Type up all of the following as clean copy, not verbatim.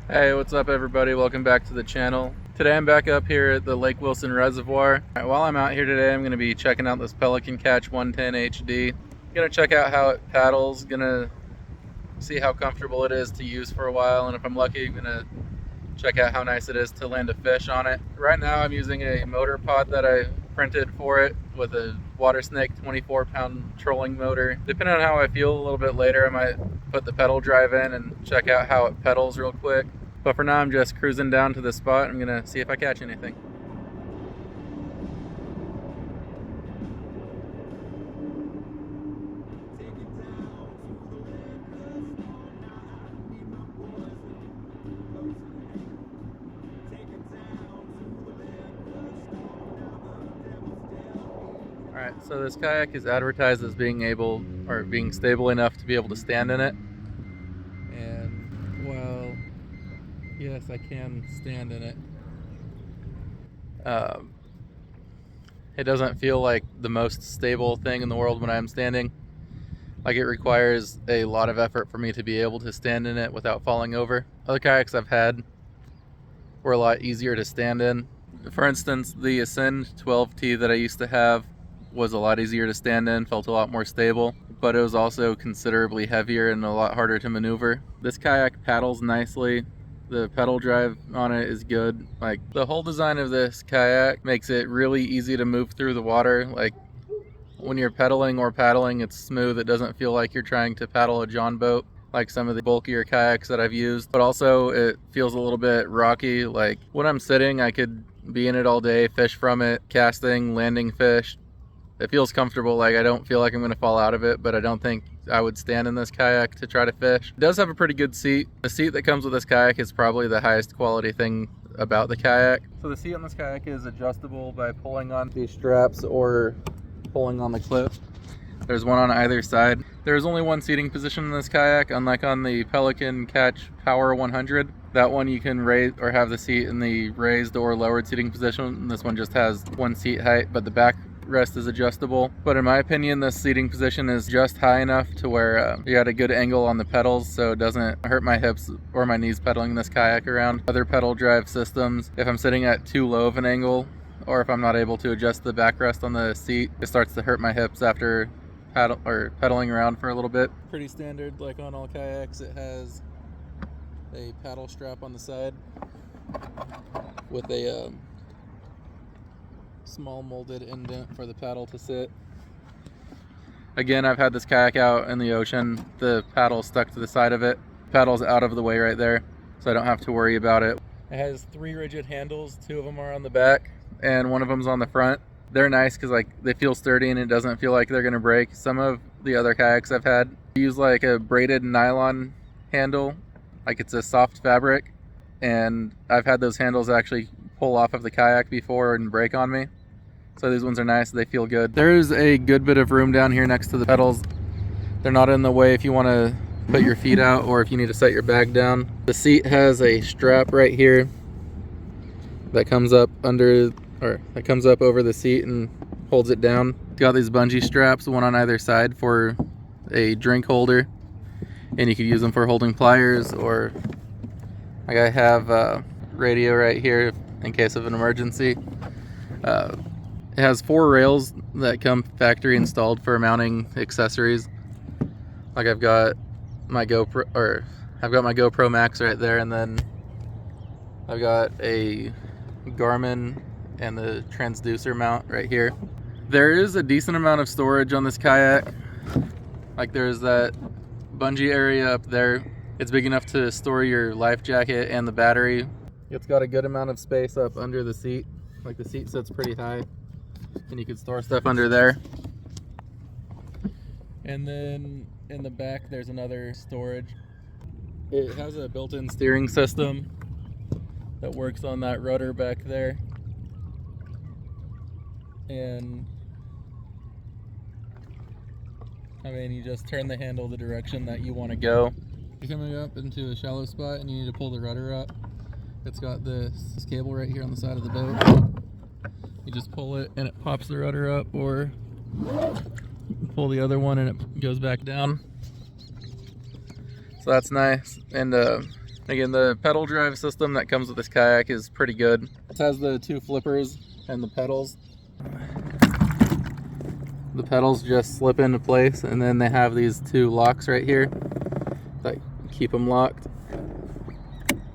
Hey, what's up everybody? Welcome back to the channel. Today I'm back up here at the Lake Wilson Reservoir. While I'm out here today, I'm going to be checking out this Pelican Catch 110 HD. Going to check out how it paddles, going to see how comfortable it is to use for a while, and if I'm lucky, I'm going to check out how nice it is to land a fish on it. Right now I'm using a motor pod that I printed for it with a water snake 24-pound trolling motor. Depending on how I feel a little bit later, I might put the pedal drive in and check out how it pedals real quick. But for now, I'm just cruising down to the spot. I'm gonna see if I catch anything. Alright, so this kayak is advertised as being stable enough to be able to stand in it. And, well, yes, I can stand in it. It doesn't feel like the most stable thing in the world when I'm standing. Like, it requires a lot of effort for me to be able to stand in it without falling over. Other kayaks I've had were a lot easier to stand in. For instance, the Ascend 12T that I used to have was a lot easier to stand in, felt a lot more stable, but it was also considerably heavier and a lot harder to maneuver. This kayak paddles nicely. The pedal drive on it is good. Like, the whole design of this kayak makes it really easy to move through the water. Like, when you're pedaling or paddling, it's smooth. It doesn't feel like you're trying to paddle a John boat like some of the bulkier kayaks that I've used, but also it feels a little bit rocky. Like, when I'm sitting, I could be in it all day, fish from it, casting, landing fish. It feels comfortable. Like, I don't feel like I'm going to fall out of it, but I don't think I would stand in this kayak to try to fish. It does have a pretty good seat. The seat that comes with this kayak is probably the highest quality thing about the kayak. So the seat on this kayak is adjustable by pulling on these straps or pulling on the clip. There's one on either side. There's only one seating position in this kayak, unlike on the Pelican Catch Power 100. That one you can raise or have the seat in the raised or lowered seating position. And this one just has one seat height, but the backrest is adjustable. But in my opinion, this seating position is just high enough to where you got a good angle on the pedals, so it doesn't hurt my hips or my knees pedaling this kayak around. Other pedal drive systems, if I'm sitting at too low of an angle, or if I'm not able to adjust the backrest on the seat, it starts to hurt my hips after pedaling around for a little bit. Pretty standard, like on all kayaks, it has a paddle strap on the side with a small molded indent for the paddle to sit. Again, I've had this kayak out in the ocean. The paddle stuck to the side of it. Paddle's out of the way right there, so I don't have to worry about it. It has 3 rigid handles. 2 of them are on the back and one of them's on the front. They're nice because, like, they feel sturdy and it doesn't feel like they're gonna break. Some of the other kayaks I've had use like a braided nylon handle, like it's a soft fabric, and I've had those handles actually pull off of the kayak before and break on me. So these ones are nice, they feel good. There's a good bit of room down here next to the pedals. They're not in the way if you want to put your feet out or if you need to set your bag down. The seat has a strap right here that comes up over the seat and holds it down. It's got these bungee straps, one on either side for a drink holder, and you could use them for holding pliers, or like I have a radio right here in case of an emergency. It has 4 rails that come factory installed for mounting accessories. Like I've got my GoPro Max right there, and then I've got a Garmin and the transducer mount right here. There is a decent amount of storage on this kayak. Like, there's that bungee area up there. It's big enough to store your life jacket and the battery. It's got a good amount of space up under the seat. Like, the seat sits pretty high and you could store stuff under there. And then in the back there's another storage. It has a built-in steering system that works on that rudder back there. And I mean, you just turn the handle the direction that you want to go. You're coming up into a shallow spot and you need to pull the rudder up. It's got this cable right here on the side of the boat. You just pull it and it pops the rudder up, or pull the other one and it goes back down. So that's nice. And Again, the pedal drive system that comes with this kayak is pretty good. It has the 2 flippers and the pedals. The pedals just slip into place, and then they have these 2 locks right here that keep them locked.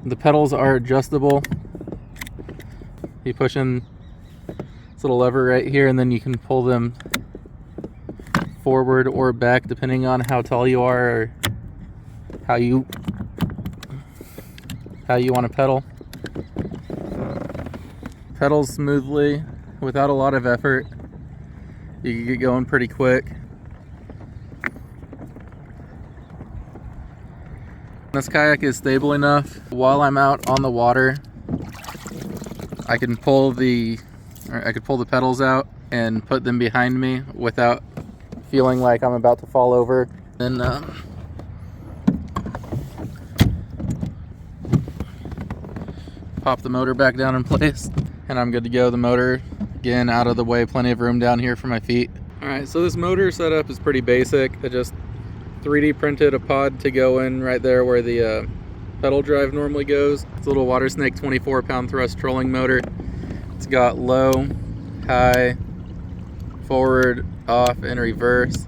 The pedals are adjustable. You push in this little lever right here, and then you can pull them forward or back depending on how tall you are or how you want to pedal. Pedals smoothly without a lot of effort. You can get going pretty quick. This kayak is stable enough. While I'm out on the water, I could pull the pedals out and put them behind me without feeling like I'm about to fall over. Then pop the motor back down in place, and I'm good to go. The motor, again, out of the way, plenty of room down here for my feet. Alright, so this motor setup is pretty basic. I just 3D printed a pod to go in right there where the pedal drive normally goes. It's a little water snake 24-pound thrust trolling motor. It's got low, high, forward, off, and reverse.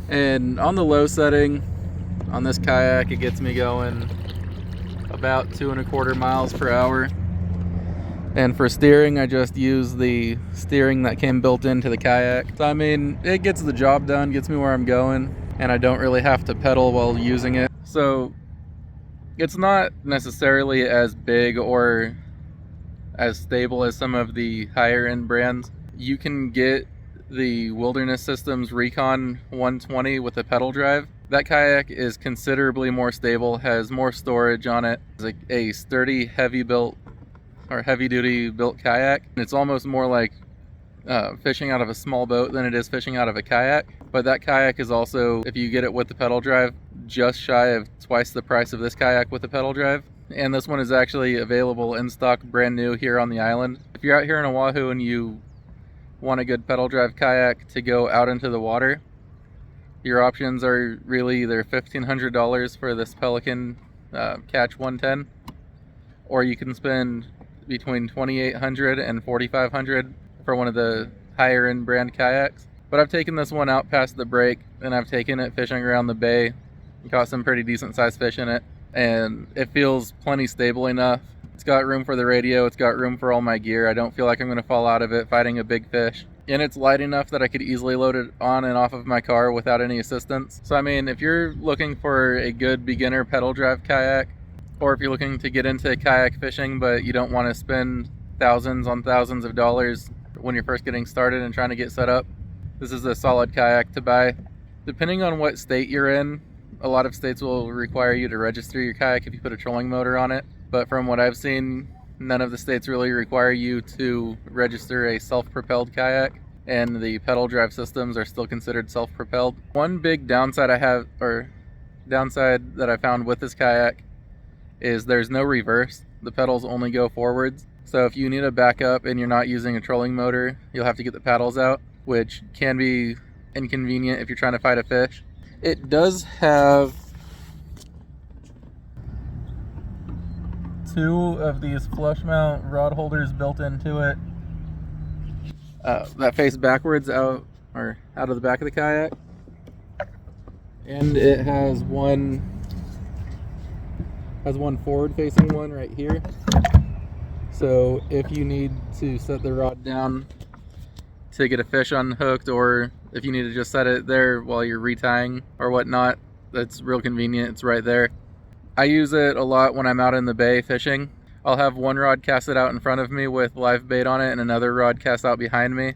And on the low setting on this kayak, it gets me going about 2.25 miles per hour. And for steering, I just use the steering that came built into the kayak. So I mean, it gets the job done, gets me where I'm going, and I don't really have to pedal while using it. So it's not necessarily as big or as stable as some of the higher end brands. You can get the Wilderness Systems Recon 120 with a pedal drive. That kayak is considerably more stable, has more storage on it. It's like a sturdy, heavy duty built kayak. It's almost more like fishing out of a small boat than it is fishing out of a kayak. But that kayak is also, if you get it with the pedal drive, just shy of twice the price of this kayak with the pedal drive. And this one is actually available in stock, brand new here on the island. If you're out here in Oahu and you want a good pedal drive kayak to go out into the water, your options are really either $1,500 for this Pelican Catch 110, or you can spend between $2,800 and $4,500 for one of the higher end brand kayaks. But I've taken this one out past the break, and I've taken it fishing around the bay and caught some pretty decent sized fish in it, and it feels plenty stable enough. It's got room for the radio, it's got room for all my gear. I don't feel like I'm going to fall out of it fighting a big fish. And it's light enough that I could easily load it on and off of my car without any assistance. So I mean, if you're looking for a good beginner pedal drive kayak, or if you're looking to get into kayak fishing but you don't want to spend thousands on thousands of dollars when you're first getting started and trying to get set up, this is a solid kayak to buy. Depending on what state you're in, a lot of states will require you to register your kayak if you put a trolling motor on it. But from what I've seen, none of the states really require you to register a self-propelled kayak, and the pedal drive systems are still considered self-propelled. One big downside that I found with this kayak is there's no reverse. The pedals only go forwards. So if you need a backup and you're not using a trolling motor, you'll have to get the paddles out, which can be inconvenient if you're trying to fight a fish. It does have 2 of these flush mount rod holders built into it that face backwards out of the back of the kayak, and it has one forward facing one right here. So if you need to set the rod down to get a fish unhooked, or if you need to just set it there while you're retying or whatnot, that's real convenient. It's right there. I use it a lot when I'm out in the bay fishing. I'll have one rod casted out in front of me with live bait on it and another rod cast out behind me.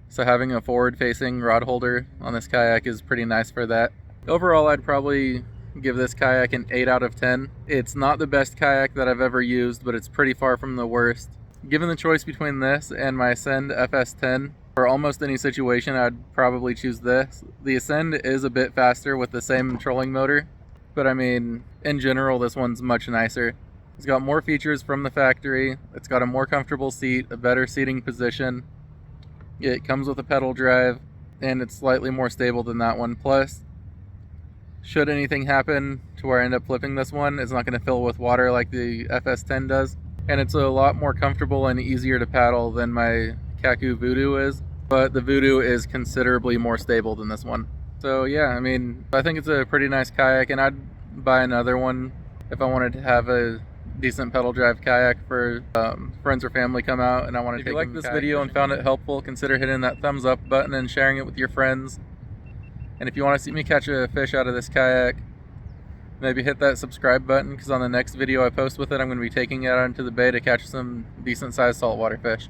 So having a forward facing rod holder on this kayak is pretty nice for that. Overall, I'd probably give this kayak an 8 out of 10. It's not the best kayak that I've ever used, but it's pretty far from the worst. Given the choice between this and my Ascend FS10, for almost any situation, I'd probably choose this. The Ascend is a bit faster with the same trolling motor, but I mean, in general, this one's much nicer. It's got more features from the factory. It's got a more comfortable seat, a better seating position. It comes with a pedal drive, and it's slightly more stable than that one. Plus, should anything happen to where I end up flipping this one, it's not going to fill with water like the FS10 does. And it's a lot more comfortable and easier to paddle than my Kaku Voodoo is. But the Voodoo is considerably more stable than this one. So yeah, I mean, I think it's a pretty nice kayak, and I'd buy another one if I wanted to have a decent pedal drive kayak for friends or family come out and I want to take them. If you like this video and found it helpful, consider hitting that thumbs up button and sharing it with your friends. And if you want to see me catch a fish out of this kayak, maybe hit that subscribe button, because on the next video I post with it, I'm going to be taking it out into the bay to catch some decent sized saltwater fish.